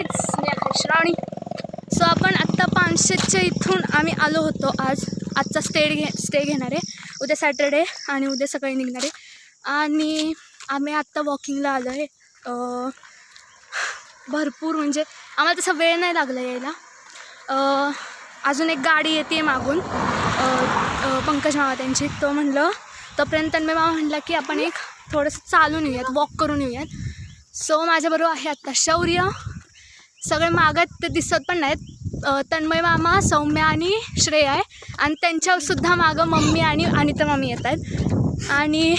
नक्कीच मी आहे श्रावणी. सो आपण आत्ता 500च्या इथून आम्ही आलो होतो. आजचा स्टे घेणार आहे. उद्या सॅटर्डे आणि उद्या सकाळी निघणार आहे. आणि आम्ही आत्ता वॉकिंगला आलो आहे. भरपूर म्हणजे आम्हाला तसा वेळ नाही लागला यायला. अजून एक गाडी येते मागून पंकज मामा त्यांची. तो म्हणलं तोपर्यंत मी मामा म्हटलं की आपण एक थोडंसं चालून येऊयात, वॉक करून येऊयात. सो माझ्याबरोबर आहे आत्ता शौर्य. सगळे मागत ते दिसत पण नाहीत. तन्मय मामा, सौम्या आणि श्रेया आहे. आणि त्यांच्यासुद्धा मागं मम्मी आणि अनिता मामी येत आहेत. आणि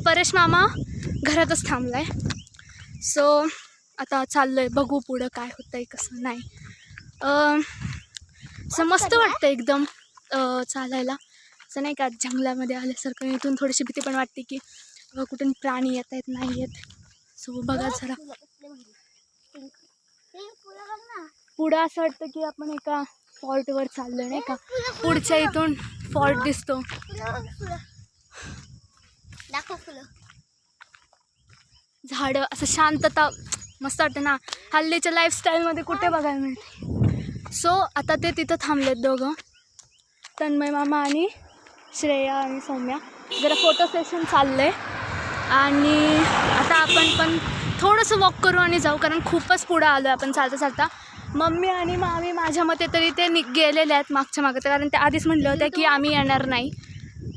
परेश मामा घरातच थांबला आहे. सो आता चाललो आहे, बघू पुढं काय होतं आहे कसं नाही. असं मस्त वाटतं एकदम चालायला. असं नाही का जंगलामध्ये आल्यासारखं. इथून थोडीशी भीती पण वाटते की कुठून प्राणी येत आहेत नाही येत. सो बघा जरा पुढं असं वाटतं की आपण एका फॉर्टवर चाललो नाही का. पुढच्या इथून फॉर्ट दिसतो. झाडं असं शांतता मस्त वाटतं ना. हल्लीच्या लाईफस्टाईलमध्ये कुठे बघायला मिळते. सो आता ते तिथं थांबलेत दोघं, तन्मय मामा आणि श्रेया आणि सौम्या. जरा फोटो सेशन चाललं आहे. आणि आता आपण पण थोडंसं वॉक करू आणि जाऊ, कारण खूपच पुढं आलो आहे आपण चालता चालता. मम्मी आणि मामी माझ्या मते तरी ते गेलेले आहेत मागच्या मागं, कारण ते आधीच म्हटलं होतं की आम्ही येणार नाही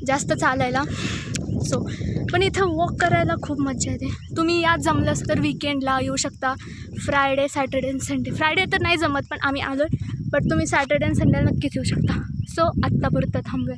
जास्त चालायला. सो पण इथं वॉक करायला खूप मजा येते. तुम्ही यात जमलंच तर विकेंडला येऊ शकता. फ्रायडे, सॅटर्डे आणि संडे. फ्रायडे तर नाही जमत पण आम्ही आलो आहे. बट तुम्ही सॅटर्डे आणि संडेला नक्कीच येऊ शकता. सो आत्तापुरतं थांबूया.